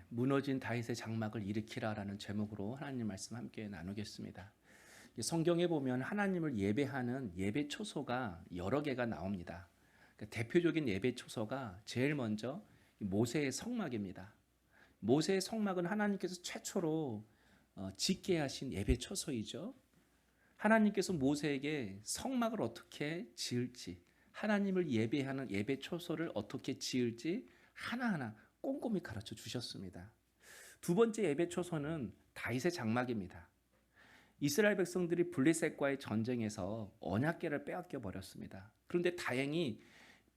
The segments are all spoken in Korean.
무너진 다윗의 장막을 일으키라라는 제목으로 하나님 말씀 함께 나누겠습니다. 성경에 보면 하나님을 예배하는 예배 초소가 여러 개가 나옵니다. 대표적인 예배 초소가 제일 먼저 모세의 성막입니다. 모세의 성막은 하나님께서 최초로 짓게 하신 예배 초소이죠. 하나님께서 모세에게 성막을 어떻게 지을지, 하나님을 예배하는 예배 초소를 어떻게 지을지 하나하나 꼼꼼히 가르쳐 주셨습니다. 두 번째 예배 초소는 다윗의 장막입니다. 이스라엘 백성들이 블레셋과의 전쟁에서 언약궤를 빼앗겨 버렸습니다. 그런데 다행히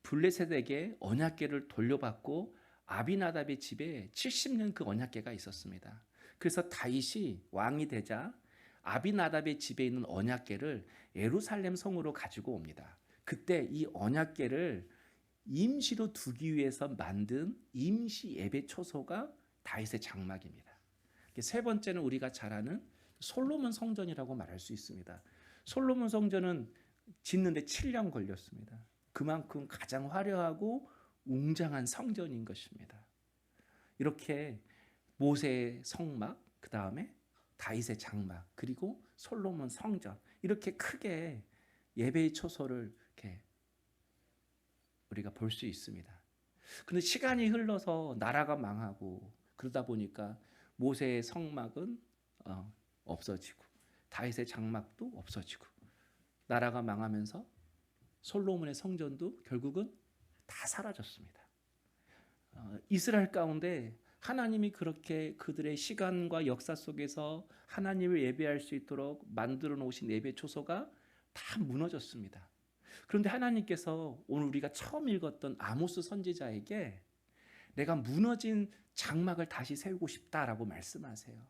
블레셋에게 언약궤를 돌려받고 아비나답의 집에 70년 그 언약궤가 있었습니다. 그래서 다윗이 왕이 되자 아비나답의 집에 있는 언약궤를 예루살렘 성으로 가지고 옵니다. 그때 이 언약궤를 임시로 두기 위해서 만든 임시 예배 초소가 다윗의 장막입니다. 세 번째는 우리가 잘 아는 솔로몬 성전이라고 말할 수 있습니다. 솔로몬 성전은 짓는데 7년 걸렸습니다. 그만큼 가장 화려하고 웅장한 성전인 것입니다. 이렇게 모세의 성막, 그 다음에 다윗의 장막, 그리고 솔로몬 성전, 이렇게 크게 예배의 초소를 이렇게 우리가 볼 수 있습니다. 그런데 시간이 흘러서 나라가 망하고 그러다 보니까 모세의 성막은 없어지고 다윗의 장막도 없어지고 나라가 망하면서 솔로몬의 성전도 결국은 다 사라졌습니다. 이스라엘 가운데 하나님이 그렇게 그들의 시간과 역사 속에서 하나님을 예배할 수 있도록 만들어 놓으신 예배 초소가 다 무너졌습니다. 그런데 하나님께서 오늘 우리가 처음 읽었던 아모스 선지자에게 내가 무너진 장막을 다시 세우고 싶다라고 말씀하세요.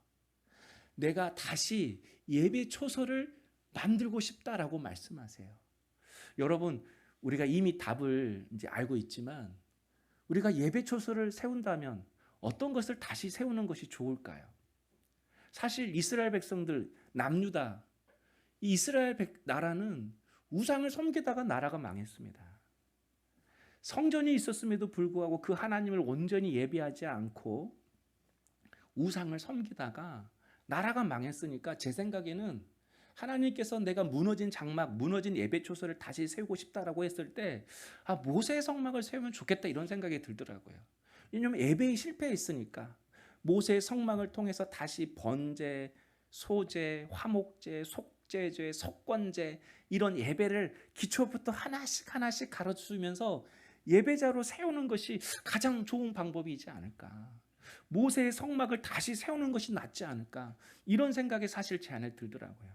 내가 다시 예배 초소를 만들고 싶다라고 말씀하세요. 여러분, 우리가 이미 답을 이제 알고 있지만 우리가 예배 초소를 세운다면 어떤 것을 다시 세우는 것이 좋을까요? 사실 이스라엘 백성들 남유다, 이 이스라엘 나라는 우상을 섬기다가 나라가 망했습니다. 성전이 있었음에도 불구하고 그 하나님을 온전히 예배하지 않고 우상을 섬기다가 나라가 망했으니까 제 생각에는 하나님께서 내가 무너진 장막, 무너진 예배 초소를 다시 세우고 싶다라고 했을 때 모세의 성막을 세우면 좋겠다 이런 생각이 들더라고요. 왜냐하면 예배에 실패했으니까 모세의 성막을 통해서 다시 번제, 소제, 화목제, 속죄제, 속건제 이런 예배를 기초부터 하나씩 하나씩 가르쳐주면서 예배자로 세우는 것이 가장 좋은 방법이지 않을까. 모세의 성막을 다시 세우는 것이 낫지 않을까. 이런 생각이 사실 제 안에 들더라고요.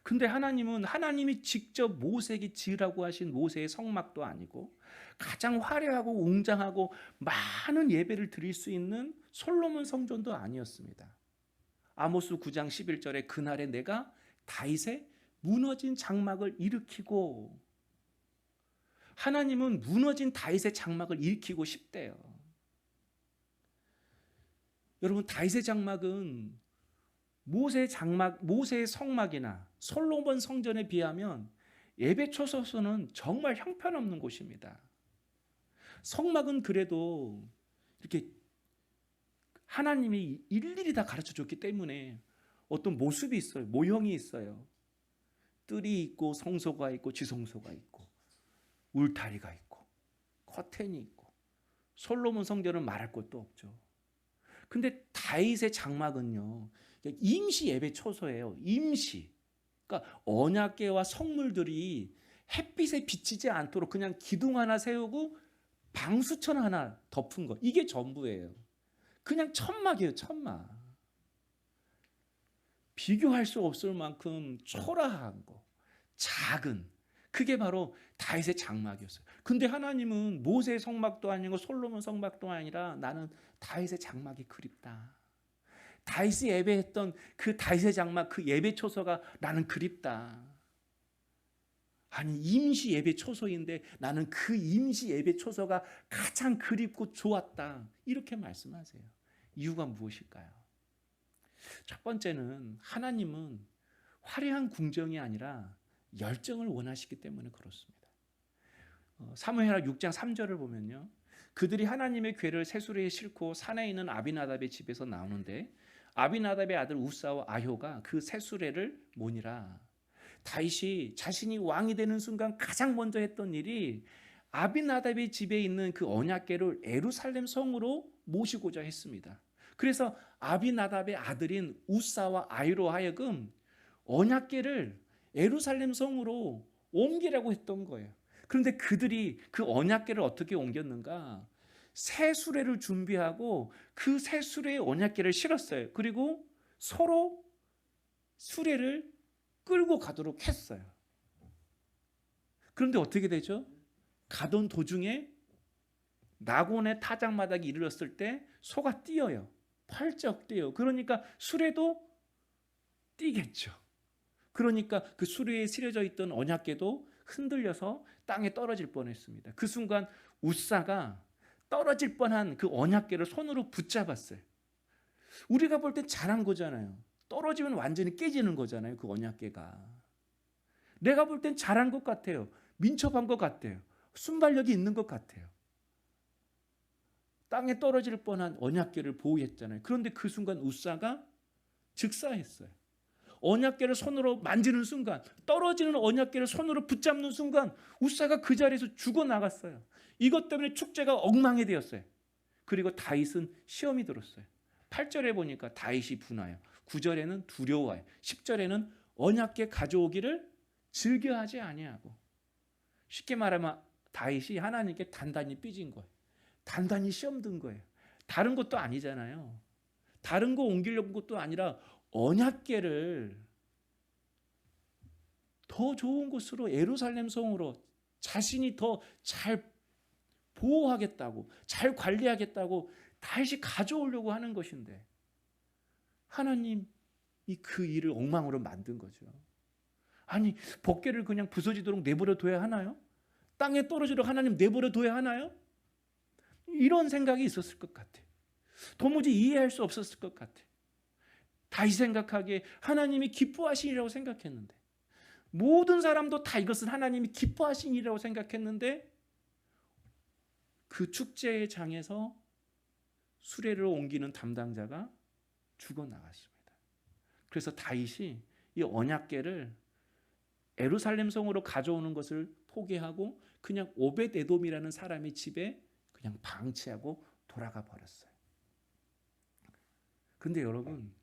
근데 하나님은 하나님이 직접 모세에게 지으라고 하신 모세의 성막도 아니고 가장 화려하고 웅장하고 많은 예배를 드릴 수 있는 솔로몬 성전도 아니었습니다. 아모스 9장 11절에 그날에 내가 다윗의 무너진 장막을 일으키고, 하나님은 무너진 다윗의 장막을 일으키고 싶대요. 여러분, 다윗의 장막은 모세의 장막, 모세의 성막이나 솔로몬 성전에 비하면 예배 초소는 정말 형편없는 곳입니다. 성막은 그래도 이렇게 하나님이 일일이 다 가르쳐 줬기 때문에 어떤 모습이 있어요. 모형이 있어요. 뜰이 있고 성소가 있고 지성소가 있고 울타리가 있고 커튼이 있고. 솔로몬 성전은 말할 것도 없죠. 근데 다윗의 장막은요, 임시 예배 초소예요. 임시. 그러니까 언약궤와 성물들이 햇빛에 비치지 않도록 그냥 기둥 하나 세우고 방수천 하나 덮은 거, 이게 전부예요. 그냥 천막이에요. 천막. 비교할 수 없을 만큼 초라한 거, 작은, 그게 바로 다윗의 장막이었어요. 근데 하나님은 모세의 성막도 아니고 솔로몬 성막도 아니라 나는 다윗의 장막이 그립다. 다윗이 예배했던 그 다윗의 장막, 그 예배 초소가 나는 그립다. 아니, 임시 예배 초소인데 나는 그 임시 예배 초소가 가장 그립고 좋았다. 이렇게 말씀하세요. 이유가 무엇일까요? 첫 번째는 하나님은 화려한 궁정이 아니라 열정을 원하시기 때문에 그렇습니다. 사무엘하 6장 3절을 보면요, 그들이 하나님의 궤를 새수레에 싣고 산에 있는 아비나답의 집에서 나오는데 아비나답의 아들 우사와 아효가 그 새수레를 모니라. 다윗이 자신이 왕이 되는 순간 가장 먼저 했던 일이 아비나답의 집에 있는 그 언약궤를 예루살렘 성으로 모시고자 했습니다. 그래서 아비나답의 아들인 우사와 아이로 하여금 언약궤를 예루살렘 성으로 옮기라고 했던 거예요. 그런데 그들이 그 언약궤를 어떻게 옮겼는가? 새 수레를 준비하고 그 새 수레에 언약궤를 실었어요. 그리고 서로 수레를 끌고 가도록 했어요. 그런데 어떻게 되죠? 가던 도중에 나곤의 타작마당에 이르렀을 때 소가 뛰어요. 펄쩍 뛰어요. 그러니까 수레도 뛰겠죠. 그러니까 그 수레에 실려져 있던 언약궤도 흔들려서 땅에 떨어질 뻔했습니다. 그 순간 우사가 떨어질 뻔한 그 언약궤를 손으로 붙잡았어요. 우리가 볼 때 잘한 거잖아요. 떨어지면 완전히 깨지는 거잖아요. 그 언약궤가. 내가 볼 땐 잘한 것 같아요. 민첩한 것 같아요. 순발력이 있는 것 같아요. 땅에 떨어질 뻔한 언약궤를 보호했잖아요. 그런데 그 순간 우사가 즉사했어요. 언약궤를 손으로 만지는 순간, 떨어지는 언약궤를 손으로 붙잡는 순간 우사가 그 자리에서 죽어나갔어요. 이것 때문에 축제가 엉망이 되었어요. 그리고 다윗은 시험이 들었어요. 8절에 보니까 다윗이 분하여, 9절에는 두려워하여, 10절에는 언약궤 가져오기를 즐겨하지 아니하고. 쉽게 말하면 다윗이 하나님께 단단히 삐진 거예요. 단단히 시험 든 거예요. 다른 것도 아니잖아요. 다른 거 옮기려는 것도 아니라 언약궤를 더 좋은 곳으로 예루살렘 성으로 자신이 더 잘 보호하겠다고, 잘 관리하겠다고 다시 가져오려고 하는 것인데 하나님이 그 일을 엉망으로 만든 거죠. 아니, 법궤를 그냥 부서지도록 내버려 둬야 하나요? 땅에 떨어지도록 하나님 내버려 둬야 하나요? 이런 생각이 있었을 것 같아요. 도무지 이해할 수 없었을 것 같아요. 다시 생각하기에 하나님이 기뻐하시리라고 생각했는데, 모든 사람도 다 이것은 하나님이 기뻐하신 일이라고 생각했는데 그 축제의 장에서 수레를 옮기는 담당자가 죽어나갔습니다. 그래서 다윗이 이 언약궤를 예루살렘 성으로 가져오는 것을 포기하고 그냥 오벳에돔이라는 사람의 집에 그냥 방치하고 돌아가 버렸어요. 근데 여러분,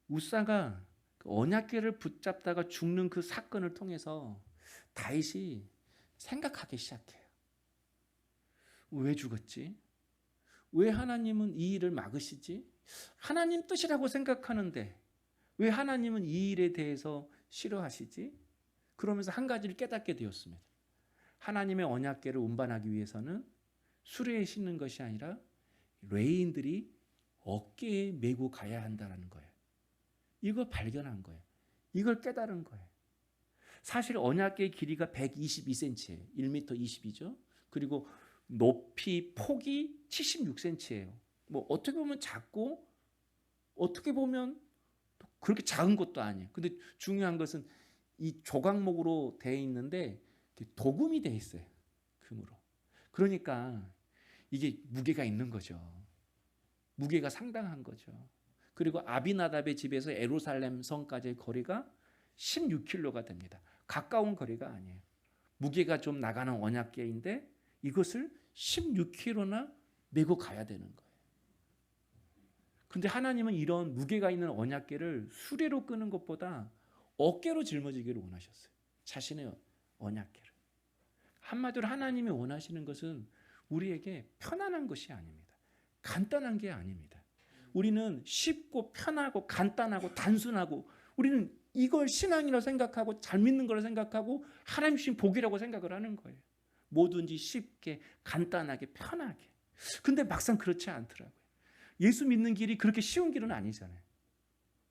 우사가 그 언약궤를 붙잡다가 죽는 그 사건을 통해서 다윗이 생각하기 시작해요. 왜 죽었지? 왜 하나님은 이 일을 막으시지? 하나님 뜻이라고 생각하는데 왜 하나님은 이 일에 대해서 싫어하시지? 그러면서 한 가지를 깨닫게 되었습니다. 하나님의 언약궤를 운반하기 위해서는 수레에 싣는 것이 아니라 레인들이 어깨에 메고 가야 한다는 거예요. 이걸 발견한 거예요. 이걸 깨달은 거예요. 사실 언약궤의 길이가 122cm예요. 1m 20이죠. 그리고 높이 폭이 76cm예요. 뭐 어떻게 보면 작고 어떻게 보면 그렇게 작은 것도 아니에요. 근데 중요한 것은 이 조각목으로 되어 있는데 도금이 되어 있어요. 금으로. 그러니까 이게 무게가 있는 거죠. 무게가 상당한 거죠. 그리고 아비나답의 집에서 예루살렘 성까지의 거리가 16km가 됩니다. 가까운 거리가 아니에요. 무게가 좀 나가는 언약궤인데 이것을 16km나 메고 가야 되는 거예요. 근데 하나님은 이런 무게가 있는 언약궤를 수레로 끄는 것보다 어깨로 짊어지기를 원하셨어요. 자신의 언약궤를. 한마디로 하나님이 원하시는 것은 우리에게 편안한 것이 아닙니다. 간단한 게 아닙니다. 우리는 쉽고 편하고 간단하고 단순하고 우리는 이걸 신앙이라고 생각하고 잘 믿는 거라고 생각하고 하나님 주신 복이라고 생각을 하는 거예요. 뭐든지 쉽게 간단하게 편하게. 근데 막상 그렇지 않더라고요. 예수 믿는 길이 그렇게 쉬운 길은 아니잖아요.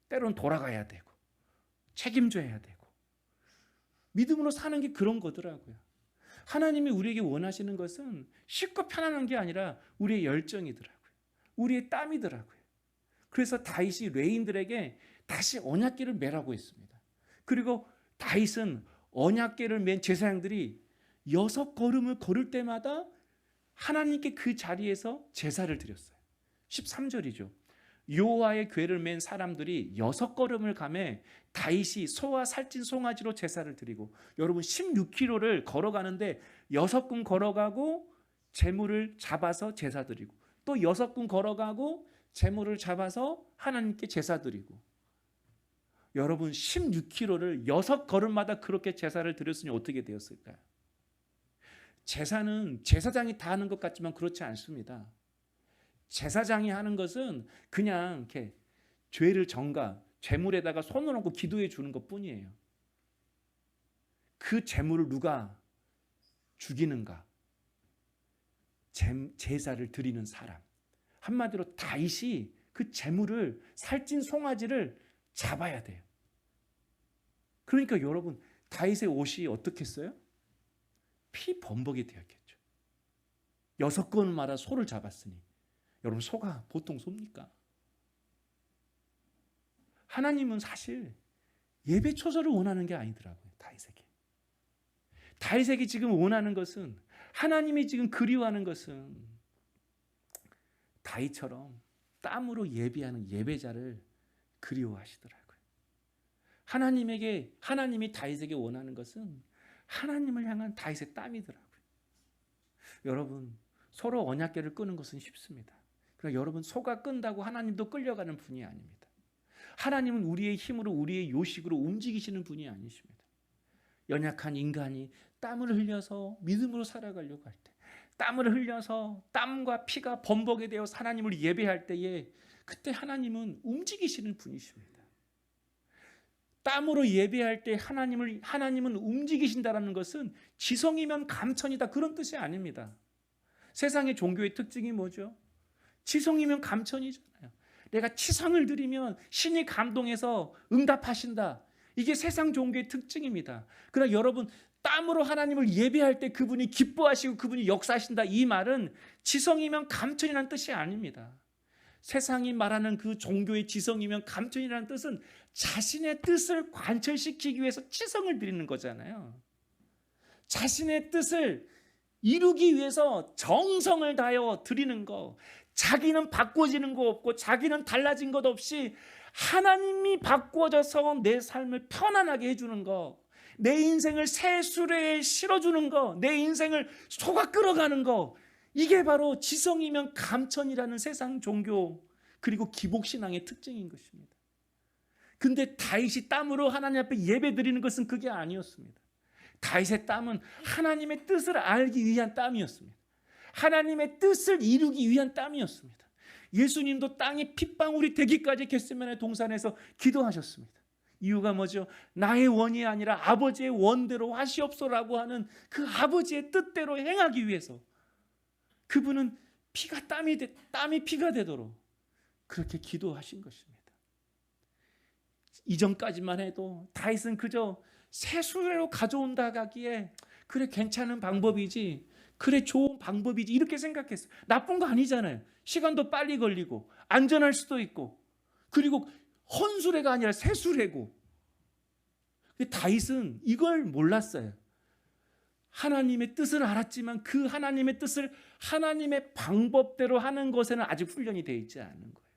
때로는 돌아가야 되고 책임져야 되고 믿음으로 사는 게 그런 거더라고요. 하나님이 우리에게 원하시는 것은 쉽고 편안한 게 아니라 우리의 열정이더라고요. 우리의 땀이더라고요. 그래서 다윗이 레인들에게 다시 언약궤를 매라고 했습니다. 그리고 다윗은 언약궤를 맨 제사장들이 6걸음을 걸을 때마다 하나님께 그 자리에서 제사를 드렸어요. 13절이죠. 여호와의 궤를 맨 사람들이 6걸음을 가매 다윗이 소와 살찐 송아지로 제사를 드리고, 여러분 16km를 걸어가는데 6군 걸어가고 제물을 잡아서 제사 드리고, 또 6군 걸어가고 제물을 잡아서 하나님께 제사 드리고, 여러분 16km를 6걸음마다 그렇게 제사를 드렸으니 어떻게 되었을까요? 제사는 제사장이 다 하는 것 같지만 그렇지 않습니다. 제사장이 하는 것은 그냥 이렇게 죄를 전가, 제물에다가 손을 얹고 기도해 주는 것뿐이에요. 그 제물을 누가 죽이는가? 제사를 드리는 사람. 한마디로 다윗이 그 제물을, 살찐 송아지를 잡아야 돼요. 그러니까 여러분, 다윗의 옷이 어떻겠어요? 피 범벅이 되었겠죠. 6건마다 소를 잡았으니. 여러분, 소가 보통 소입니까? 하나님은 사실 예배 초소를 원하는 게 아니더라고요. 다윗에게 지금 원하는 것은, 하나님이 지금 그리워하는 것은 다윗처럼 땀으로 예배하는 예배자를 그리워하시더라고요. 하나님이 다윗에게 원하는 것은 하나님을 향한 다윗의 땀이더라고요. 여러분, 서로 언약궤를 끄는 것은 쉽습니다. 그러나 여러분, 소가 끈다고 하나님도 끌려가는 분이 아닙니다. 하나님은 우리의 힘으로, 우리의 요식으로 움직이시는 분이 아니십니다. 연약한 인간이 땀을 흘려서 믿음으로 살아가려고 할 때, 땀을 흘려서 땀과 피가 범벅이 되어 하나님을 예배할 때에, 그때 하나님은 움직이시는 분이십니다. 땀으로 예배할 때 하나님은 움직이신다는 것은 지성이면 감천이다, 그런 뜻이 아닙니다. 세상의 종교의 특징이 뭐죠? 지성이면 감천이잖아요. 내가 치성을 드리면 신이 감동해서 응답하신다. 이게 세상 종교의 특징입니다. 그러나 여러분, 땀으로 하나님을 예배할 때 그분이 기뻐하시고 그분이 역사하신다, 이 말은 지성이면 감천이라는 뜻이 아닙니다. 세상이 말하는 그 종교의 지성이면 감천이라는 뜻은 자신의 뜻을 관철시키기 위해서 치성을 드리는 거잖아요. 자신의 뜻을 이루기 위해서 정성을 다하여 드리는 거, 자기는 바꿔지는 거 없고 자기는 달라진 것 없이 하나님이 바꿔져서 내 삶을 편안하게 해주는 거, 내 인생을 새 수레에 실어주는 거, 내 인생을 속아 끌어가는 거, 이게 바로 지성이면 감천이라는 세상 종교 그리고 기복신앙의 특징인 것입니다. 근데 다윗이 땀으로 하나님 앞에 예배 드리는 것은 그게 아니었습니다. 다윗의 땀은 하나님의 뜻을 알기 위한 땀이었습니다. 하나님의 뜻을 이루기 위한 땀이었습니다. 예수님도 땅이 핏방울이 되기까지 겟세마네 동산에서 기도하셨습니다. 이유가 뭐죠? 나의 원이 아니라 아버지의 원대로 하시옵소라고 하는 그 아버지의 뜻대로 행하기 위해서 그분은 땀이 피가 되도록 그렇게 기도하신 것입니다. 이전까지만 해도 다윗은 그저 새 수레로 가져온다 가기에 그래 괜찮은 방법이지, 그래 좋은 방법이지 이렇게 생각했어요. 나쁜 거 아니잖아요. 시간도 빨리 걸리고 안전할 수도 있고, 그리고 헌수레가 아니라 새 수레고. 근데 다윗은 이걸 몰랐어요. 하나님의 뜻을 알았지만 그 하나님의 뜻을 하나님의 방법대로 하는 것에는 아직 훈련이 되어 있지 않은 거예요.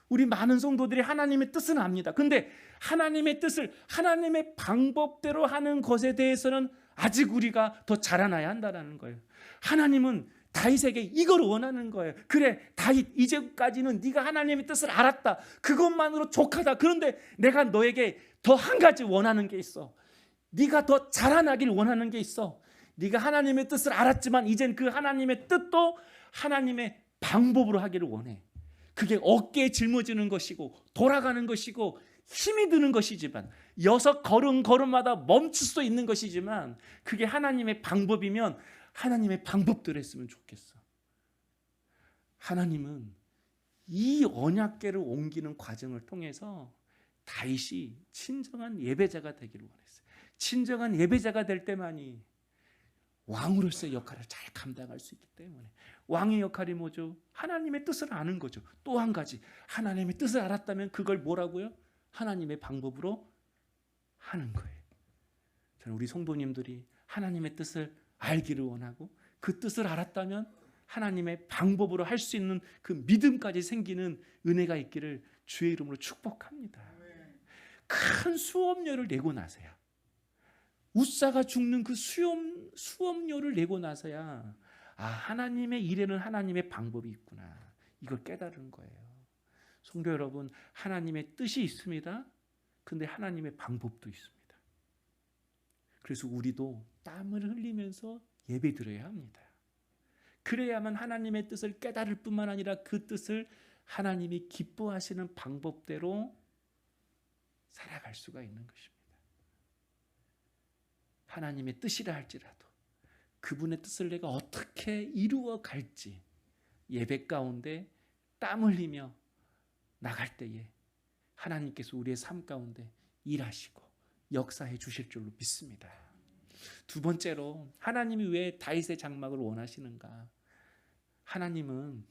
우리 많은 성도들이 하나님의 뜻은 압니다. 근데 하나님의 뜻을 하나님의 방법대로 하는 것에 대해서는 아직 우리가 더 자라나야 한다는 거예요. 하나님은 다윗에게 이걸 원하는 거예요. 그래 다윗, 이제까지는 네가 하나님의 뜻을 알았다. 그것만으로 족하다. 그런데 내가 너에게 더 한 가지 원하는 게 있어. 네가 더 자라나길 원하는 게 있어. 네가 하나님의 뜻을 알았지만 이젠 그 하나님의 뜻도 하나님의 방법으로 하기를 원해. 그게 어깨에 짊어지는 것이고 돌아가는 것이고 힘이 드는 것이지만, 6걸음마다 멈출 수 있는 것이지만, 그게 하나님의 방법이면 하나님의 방법대로 했으면 좋겠어. 하나님은 이 언약궤를 옮기는 과정을 통해서 다윗이 진정한 예배자가 되기를 원했어요. 진정한 예배자가 될 때만이 왕으로서의 역할을 잘 감당할 수 있기 때문에. 왕의 역할이 뭐죠? 하나님의 뜻을 아는 거죠. 또 한 가지, 하나님의 뜻을 알았다면 그걸 뭐라고요? 하나님의 방법으로 하는 거예요. 저는 우리 성도님들이 하나님의 뜻을 알기를 원하고 그 뜻을 알았다면 하나님의 방법으로 할 수 있는 그 믿음까지 생기는 은혜가 있기를 주의 이름으로 축복합니다. 큰 수업료를 내고 나서야, 웃사가 죽는 그 수업료를 내고 나서야 하나님의 일에는 하나님의 방법이 있구나, 이걸 깨달은 거예요. 성도 여러분, 하나님의 뜻이 있습니다. 근데 하나님의 방법도 있습니다. 그래서 우리도 땀을 흘리면서 예배 드려야 합니다. 그래야만 하나님의 뜻을 깨달을 뿐만 아니라 그 뜻을 하나님이 기뻐하시는 방법대로 살아갈 수가 있는 것입니다. 하나님의 뜻이라 할지라도 그분의 뜻을 내가 어떻게 이루어 갈지 예배 가운데 땀 흘리며 나갈 때에 하나님께서 우리의 삶 가운데 일하시고 역사해 주실 줄로 믿습니다. 두 번째로, 하나님이 왜 다윗의 장막을 원하시는가? 하나님은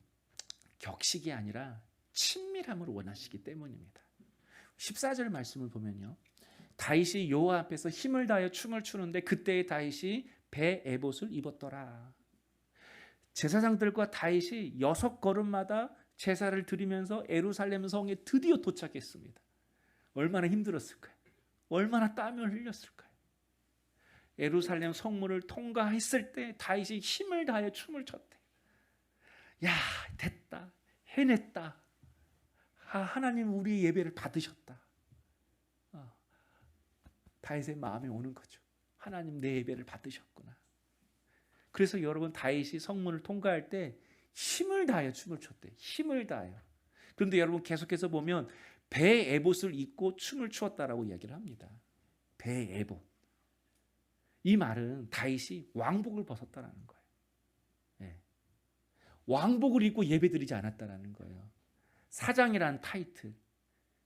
격식이 아니라 친밀함을 원하시기 때문입니다. 14절 말씀을 보면요, 다윗이 여호와 앞에서 힘을 다하여 춤을 추는데 그때의 다윗이 배 에봇을 입었더라. 제사장들과 다윗이 6걸음마다 제사를 드리면서 예루살렘 성에 드디어 도착했습니다. 얼마나 힘들었을까요? 얼마나 땀을 흘렸을까요? 예루살렘 성문을 통과했을 때 다윗이 힘을 다하여 춤을 췄대. 야, 됐다, 해냈다, 하나님 우리의 예배를 받으셨다. 다윗의 마음에 오는 거죠. 하나님 내 예배를 받으셨구나. 그래서 여러분, 다윗이 성문을 통과할 때 힘을 다하여 춤을 췄대. 힘을 다하여. 그런데 여러분, 계속해서 보면 배 에봇을 입고 춤을 추었다라고 이야기를 합니다. 배 에봇. 이 말은 다윗이 왕복을 벗었다라는 거예요. 네. 왕복을 입고 예배드리지 않았다라는 거예요. 사장이라는 타이틀,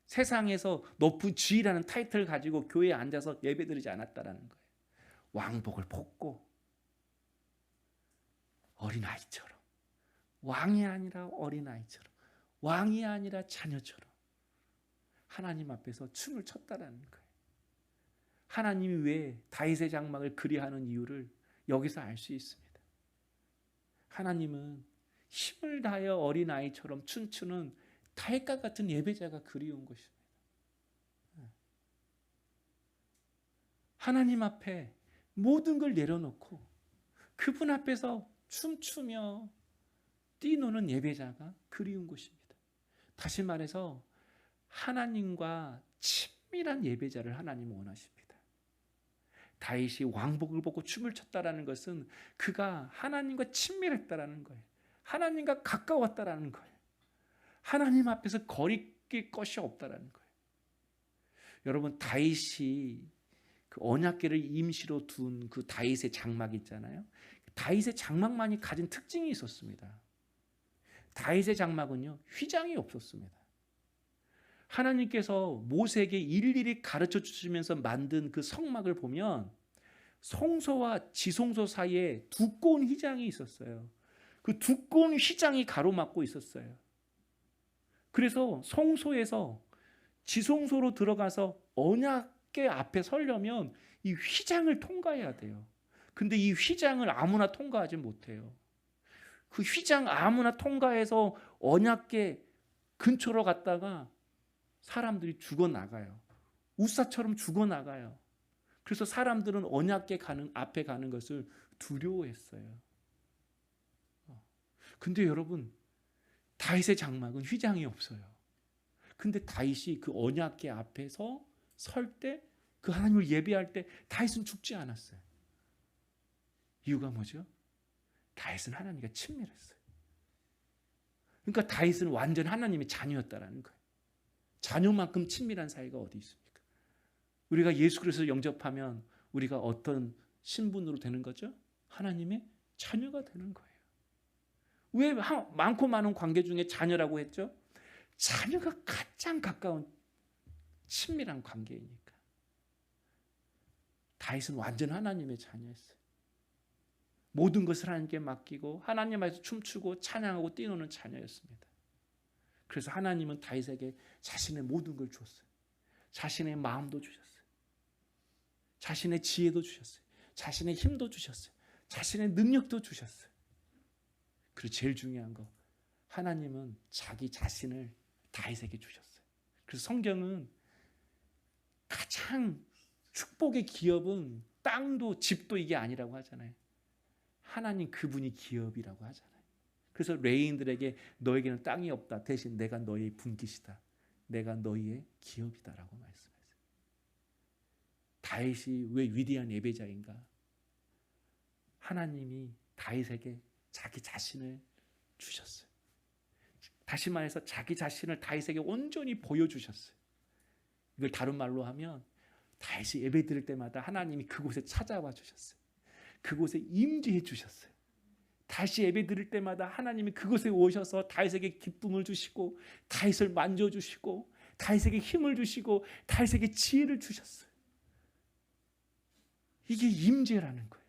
세상에서 높은 지위라는 타이틀을 가지고 교회에 앉아서 예배드리지 않았다라는 거예요. 왕복을 벗고 어린아이처럼, 왕이 아니라 어린아이처럼, 왕이 아니라 자녀처럼 하나님 앞에서 춤을 췄다라는 거예요. 하나님이 왜 다윗의 장막을 그리하는 이유를 여기서 알 수 있습니다. 하나님은 힘을 다하여 어린아이처럼 춤추는 다윗과 같은 예배자가 그리운 것입니다. 하나님 앞에 모든 걸 내려놓고 그분 앞에서 춤추며 뛰노는 예배자가 그리운 것입니다. 다시 말해서 하나님과 친밀한 예배자를 하나님은 원하십니다. 다윗이 왕복을 벗고 춤을 췄다라는 것은 그가 하나님과 친밀했다라는 거예요. 하나님과 가까웠다라는 거예요. 하나님 앞에서 거리낄 것이 없다라는 거예요. 여러분, 다윗이 그 언약궤를 임시로 둔 그 다윗의 장막 있잖아요. 다윗의 장막만이 가진 특징이 있었습니다. 다윗의 장막은요, 휘장이 없었습니다. 하나님께서 모세에게 일일이 가르쳐 주시면서 만든 그 성막을 보면 성소와 지성소 사이에 두꺼운 휘장이 있었어요. 그 두꺼운 휘장이 가로막고 있었어요. 그래서 성소에서 지성소로 들어가서 언약궤 앞에 서려면 이 휘장을 통과해야 돼요. 근데 이 휘장을 아무나 통과하지 못해요. 그 휘장 아무나 통과해서 언약궤 근처로 갔다가 사람들이 죽어나가요. 우사처럼 죽어나가요. 그래서 사람들은 언약궤 앞에 가는 것을 두려워했어요. 근데 여러분, 다윗의 장막은 휘장이 없어요. 근데 다윗이 그 언약궤 앞에서 설 때, 그 하나님을 예배할 때 다윗은 죽지 않았어요. 이유가 뭐죠? 다윗은 하나님과 친밀했어요. 그러니까 다윗은 완전 하나님의 자녀였다라는 거예요. 자녀만큼 친밀한 사이가 어디 있습니까? 우리가 예수 그리스도를 영접하면 우리가 어떤 신분으로 되는 거죠? 하나님의 자녀가 되는 거예요. 왜 많고 많은 관계 중에 자녀라고 했죠? 자녀가 가장 가까운 친밀한 관계이니까. 다윗은 완전 하나님의 자녀였어요. 모든 것을 하나님께 맡기고 하나님 앞에서 춤추고 찬양하고 뛰노는 자녀였습니다. 그래서 하나님은 다윗에게 자신의 모든 걸 주었어요. 자신의 마음도 주셨어요. 자신의 지혜도 주셨어요. 자신의 힘도 주셨어요. 자신의 능력도 주셨어요. 그리고 제일 중요한 거, 하나님은 자기 자신을 다윗에게 주셨어요. 그래서 성경은 가장 축복의 기업은 땅도 집도 이게 아니라고 하잖아요. 하나님 그분이 기업이라고 하잖아요. 그래서 레위인들에게 너에게는 땅이 없다. 대신 내가 너의 분깃이다. 내가 너희의 기업이다라고 말씀했어요. 다윗이 왜 위대한 예배자인가? 하나님이 다윗에게 자기 자신을 주셨어요. 다시 말해서 자기 자신을 다윗에게 온전히 보여주셨어요. 이걸 다른 말로 하면 다윗이 예배 드릴 때마다 하나님이 그곳에 찾아와 주셨어요. 그곳에 임재해 주셨어요. 다시 예배 드릴 때마다 하나님이 그곳에 오셔서 다윗에게 기쁨을 주시고 다윗을 만져주시고 다윗에게 힘을 주시고 다윗에게 지혜를 주셨어요. 이게 임재라는 거예요.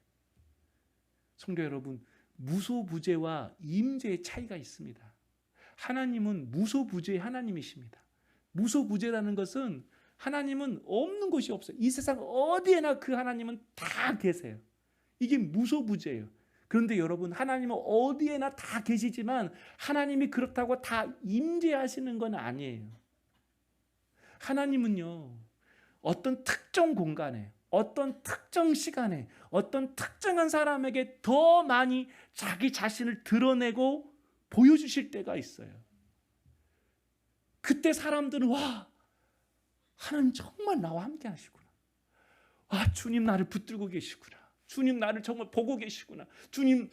성도 여러분, 무소부재와 임재의 차이가 있습니다. 하나님은 무소부재의 하나님이십니다. 무소부재라는 것은 하나님은 없는 곳이 없어요. 이 세상 어디에나 그 하나님은 다 계세요. 이게 무소부재예요. 그런데 여러분, 하나님은 어디에나 다 계시지만 하나님이 그렇다고 다 임재하시는 건 아니에요. 하나님은요, 어떤 특정 공간에, 어떤 특정 시간에, 어떤 특정한 사람에게 더 많이 자기 자신을 드러내고 보여주실 때가 있어요. 그때 사람들은 와, 하나님 정말 나와 함께 하시구나. 와, 주님 나를 붙들고 계시구나. 주님 나를 정말 보고 계시구나. 주님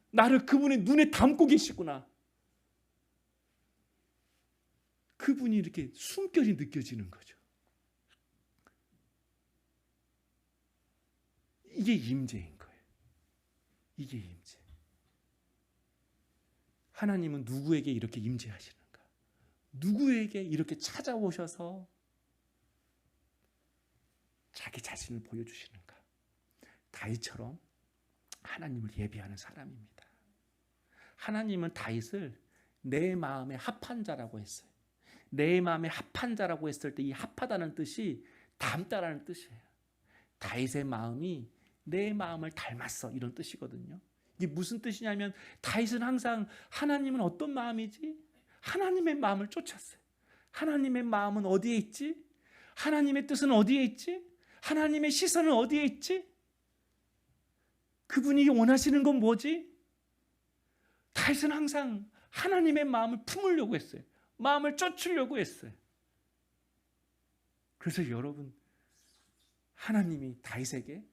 나를 그분의 눈에 담고 계시구나. 그분이 이렇게 숨결이 느껴지는 거죠. 이게 임재인 거예요. 이게 임재. 하나님은 누구에게 이렇게 임재하시는가? 누구에게 이렇게 찾아오셔서 자기 자신을 보여주시는가? 다윗처럼 하나님을 예배하는 사람입니다. 하나님은 다윗을 내 마음에 합한 자라고 했어요. 내 마음에 합한 자라고 했을 때 이 합하다는 뜻이 닮다라는 뜻이에요. 다윗의 마음이 내 마음을 닮았어, 이런 뜻이거든요. 이게 무슨 뜻이냐면 다윗은 항상 하나님은 어떤 마음이지? 하나님의 마음을 쫓았어요. 하나님의 마음은 어디에 있지? 하나님의 뜻은 어디에 있지? 하나님의 시선은 어디에 있지? 그분이 원하시는 건 뭐지? 다윗은 항상 하나님의 마음을 품으려고 했어요. 마음을 쫓으려고 했어요. 그래서 여러분, 하나님이 다윗에게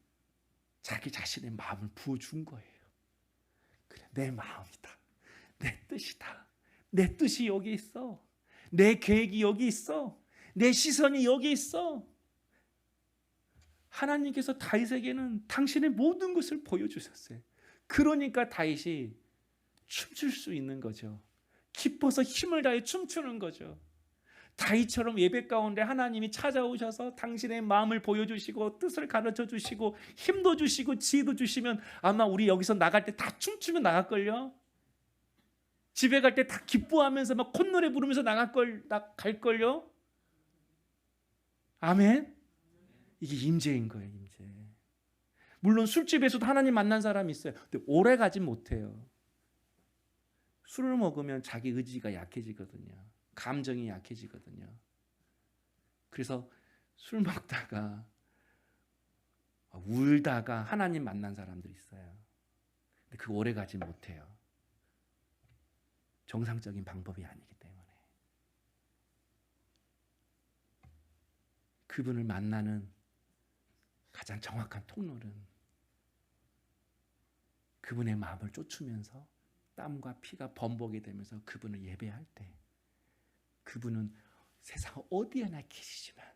자기 자신의 마음을 부어준 거예요. 그래, 내 마음이다. 내 뜻이다. 내 뜻이 여기 있어. 내 계획이 여기 있어. 내 시선이 여기 있어. 하나님께서 다윗에게는 당신의 모든 것을 보여주셨어요. 그러니까 다윗이 춤출 수 있는 거죠. 기뻐서 힘을 다해 춤추는 거죠. 다윗처럼 예배 가운데 하나님이 찾아오셔서 당신의 마음을 보여주시고 뜻을 가르쳐 주시고 힘도 주시고 지혜도 주시면 아마 우리 여기서 나갈 때 다 춤추며 나갈걸요. 집에 갈 때 다 기뻐하면서 막 콧노래 부르면서 갈걸요. 아멘. 이게 임재인 거예요. 임재. 물론 술집에서도 하나님 만난 사람이 있어요. 근데 오래 가진 못해요. 술을 먹으면 자기 의지가 약해지거든요. 감정이 약해지거든요. 그래서 술 먹다가 울다가 하나님 만난 사람들이 있어요. 근데 그거 오래 가지 못해요. 정상적인 방법이 아니기 때문에. 그분을 만나는 가장 정확한 통로는 그분의 마음을 쫓으면서 땀과 피가 범벅이 되면서 그분을 예배할 때, 그분은 세상 어디에나 계시지만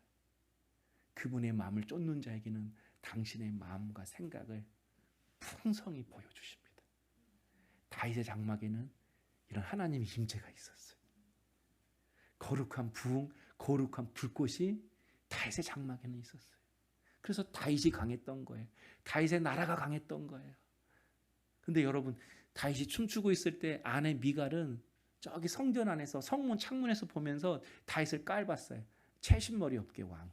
그분의 마음을 쫓는 자에게는 당신의 마음과 생각을 풍성히 보여주십니다. 다윗의 장막에는 이런 하나님의 임재가 있었어요. 거룩한 부흥, 거룩한 불꽃이 다윗의 장막에는 있었어요. 그래서 다윗이 강했던 거예요. 다윗의 나라가 강했던 거예요. 근데 여러분, 다윗이 춤추고 있을 때 아내 미갈은 저기 성전 안에서 성문 창문에서 보면서 다윗을 깔봤어요. 채신머리 없게 왕이.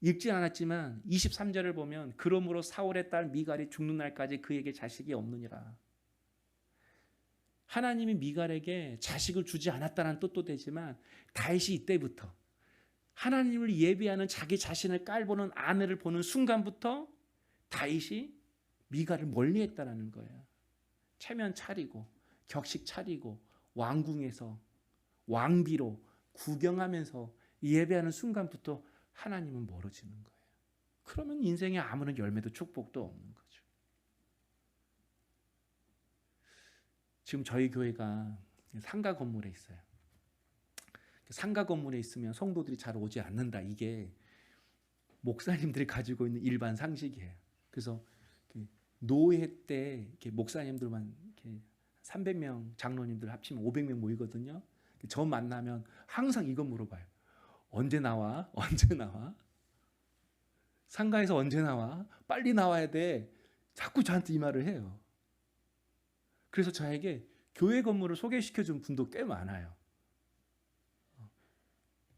읽지 않았지만 23절을 보면 그러므로 사울의 딸 미갈이 죽는 날까지 그에게 자식이 없느니라. 하나님이 미갈에게 자식을 주지 않았다는 뜻도 되지만 다윗이 이때부터 하나님을 예배하는 자기 자신을 깔보는 아내를 보는 순간부터 다윗이 미갈을 멀리했다는 거예요. 체면 차리고 격식 차리고 왕궁에서 왕비로 구경하면서 예배하는 순간부터 하나님은 멀어지는 거예요. 그러면 인생에 아무런 열매도 축복도 없는 거죠. 지금 저희 교회가 상가 건물에 있어요. 상가 건물에 있으면 성도들이 잘 오지 않는다. 이게 목사님들이 가지고 있는 일반 상식이에요. 그래서 노회 때 목사님들만 300명 장로님들 합치면 500명 모이거든요. 저 만나면 항상 이거 물어봐요. 언제 나와? 언제 나와? 상가에서 언제 나와? 빨리 나와야 돼. 자꾸 저한테 이 말을 해요. 그래서 저에게 교회 건물을 소개시켜 준 분도 꽤 많아요.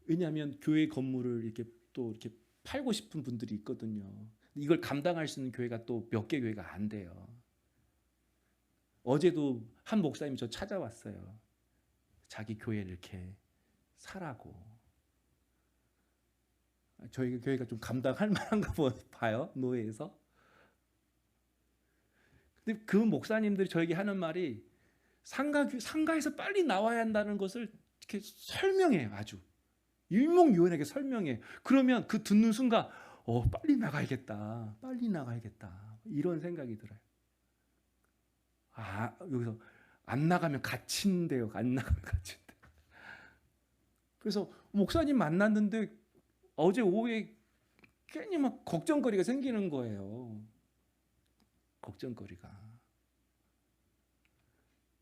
왜냐하면 교회 건물을 이렇게 팔고 싶은 분들이 있거든요. 이걸 감당할 수 있는 교회가 또 몇 개 교회가 안 돼요. 어제도 한 목사님이 저 찾아왔어요. 자기 교회를 이렇게 사라고. 저희 교회가 좀 감당할 만한가 봐요. 노예에서. 근데 그 목사님들이 저에게 하는 말이 상가에서 빨리 나와야 한다는 것을 이렇게 설명해요. 아주 일목요연하게 설명해. 그러면 그 듣는 순간 빨리 나가야겠다. 빨리 나가야겠다. 이런 생각이 들어요. 여기서 안 나가면 갇힌대요. 안 나가면 갇힌대. 그래서 목사님 만났는데 어제 오후에 괜히 막 걱정거리가 생기는 거예요. 걱정거리가.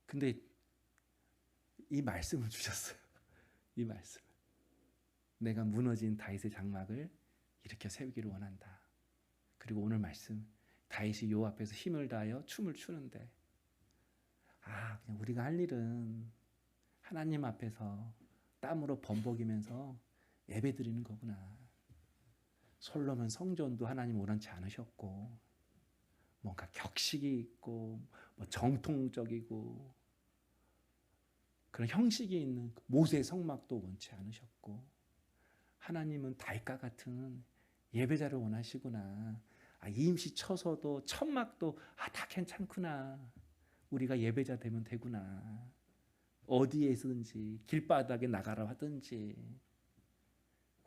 근데 이 말씀을 주셨어요. 이 말씀. 내가 무너진 다윗의 장막을 일으켜 세우기를 원한다. 그리고 오늘 말씀, 다윗이 요 앞에서 힘을 다하여 춤을 추는데 그냥 우리가 할 일은 하나님 앞에서 땀으로 번복이면서 예배드리는 거구나. 솔로몬 성전도 하나님 원하지 않으셨고 뭔가 격식이 있고 정통적이고 그런 형식이 있는 모세 성막도 원치 않으셨고 하나님은 다윗과 같은 예배자를 원하시구나. 이임시 쳐서도 천막도 다 괜찮구나. 우리가 예배자 되면 되구나. 어디에 있든지 길바닥에 나가라 하든지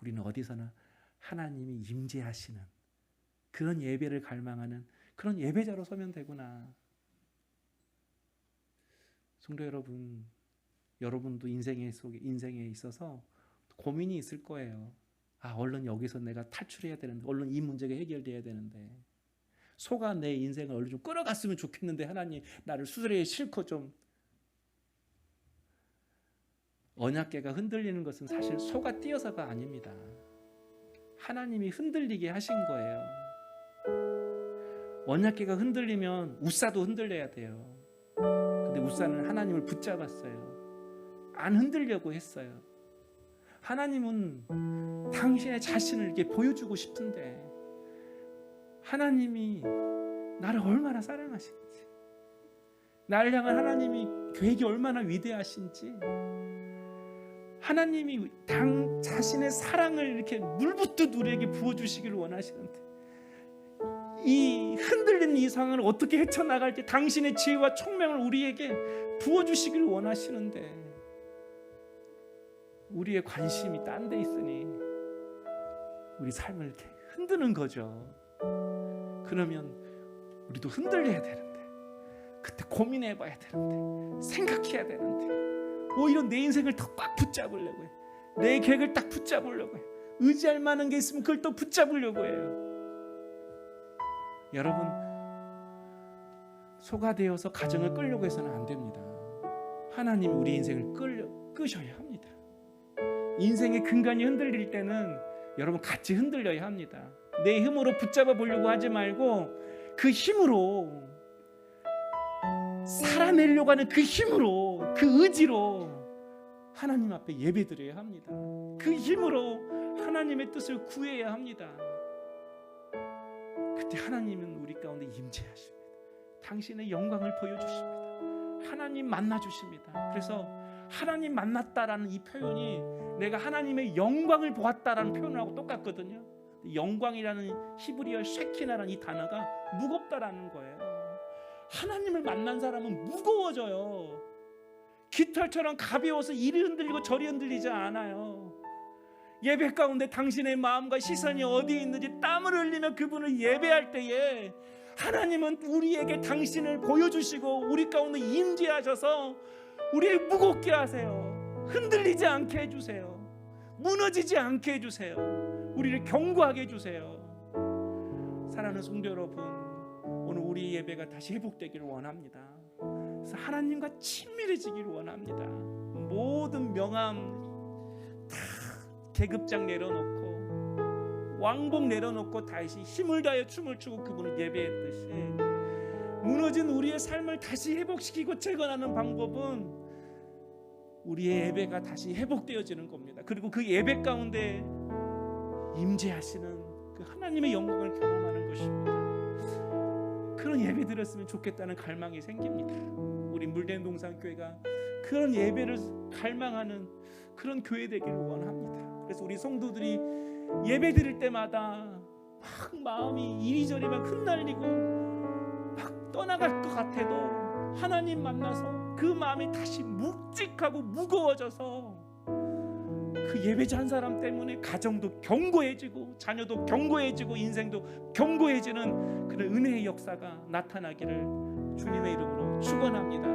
우리는 어디서나 하나님이 임재하시는 그런 예배를 갈망하는 그런 예배자로 서면 되구나. 성도 여러분, 여러분도 인생에 있어서 고민이 있을 거예요. 얼른 여기서 내가 탈출해야 되는데, 얼른 이 문제가 해결돼야 되는데, 소가 내 인생을 얼른 좀 끌어갔으면 좋겠는데 하나님 나를 수레에 싣고 좀. 언약궤가 흔들리는 것은 사실 소가 뛰어서가 아닙니다. 하나님이 흔들리게 하신 거예요. 언약궤가 흔들리면 우사도 흔들려야 돼요. 근데 우사는 하나님을 붙잡았어요. 안 흔들려고 했어요. 하나님은 당신의 자신을 이렇게 보여주고 싶은데 하나님이 나를 얼마나 사랑하신지, 나를 향한 하나님이 계획이 얼마나 위대하신지, 하나님이 자신의 사랑을 이렇게 물붓듯 우리에게 부어주시기를 원하시는데 이 흔들리는 이 상황을 어떻게 헤쳐나갈지 당신의 지혜와 총명을 우리에게 부어주시기를 원하시는데 우리의 관심이 딴 데 있으니 우리 삶을 이렇게 흔드는 거죠. 그러면 우리도 흔들려야 되는데, 그때 고민해봐야 되는데, 생각해야 되는데, 오히려 내 인생을 더 꽉 붙잡으려고 해요. 내 계획을 딱 붙잡으려고 해요. 의지할 만한 게 있으면 그걸 또 붙잡으려고 해요. 여러분, 소가 되어서 가정을 끌려고 해서는 안 됩니다. 하나님이 우리 인생을 끄셔야 합니다. 인생의 근간이 흔들릴 때는 여러분 같이 흔들려야 합니다. 내 힘으로 붙잡아 보려고 하지 말고 그 힘으로 살아내려고 하는 그 힘으로, 그 의지로 하나님 앞에 예배드려야 합니다. 그 힘으로 하나님의 뜻을 구해야 합니다. 그때 하나님은 우리 가운데 임재하십니다. 당신의 영광을 보여주십니다. 하나님 만나주십니다. 그래서 하나님 만났다라는 이 표현이 내가 하나님의 영광을 보았다라는 표현하고 똑같거든요. 영광이라는 히브리어 쉐키나라는 이 단어가 무겁다라는 거예요. 하나님을 만난 사람은 무거워져요. 깃털처럼 가벼워서 이리 흔들리고 저리 흔들리지 않아요. 예배 가운데 당신의 마음과 시선이 어디에 있는지 땀을 흘리며 그분을 예배할 때에 하나님은 우리에게 당신을 보여주시고 우리 가운데 임재하셔서 우리를 무겁게 하세요. 흔들리지 않게 해주세요. 무너지지 않게 해주세요. 우리를 견고하게 해주세요. 사랑하는 성도 여러분, 오늘 우리 예배가 다시 회복되기를 원합니다. 그래서 하나님과 친밀해지기를 원합니다. 모든 명함 다 계급장 내려놓고 왕복 내려놓고 다시 힘을 다해 춤을 추고 그분을 예배했듯이 무너진 우리의 삶을 다시 회복시키고 재건하는 방법은 우리의 예배가 다시 회복되어지는 겁니다. 그리고 그 예배 가운데 임재하시는 그 하나님의 영광을 경험하는 것입니다. 그런 예배 드렸으면 좋겠다는 갈망이 생깁니다. 우리 물된 동산교회가 그런 예배를 갈망하는 그런 교회 되기를 원합니다. 그래서 우리 성도들이 예배 드릴 때마다 막 마음이 이리저리 막 흩날리고 막 떠나갈 것 같아도 하나님 만나서 그 마음이 다시 묵직하고 무거워져서 그 예배자 한 사람 때문에 가정도 견고해지고 자녀도 견고해지고 인생도 견고해지는 그런 은혜의 역사가 나타나기를 주님의 이름으로 축원합니다.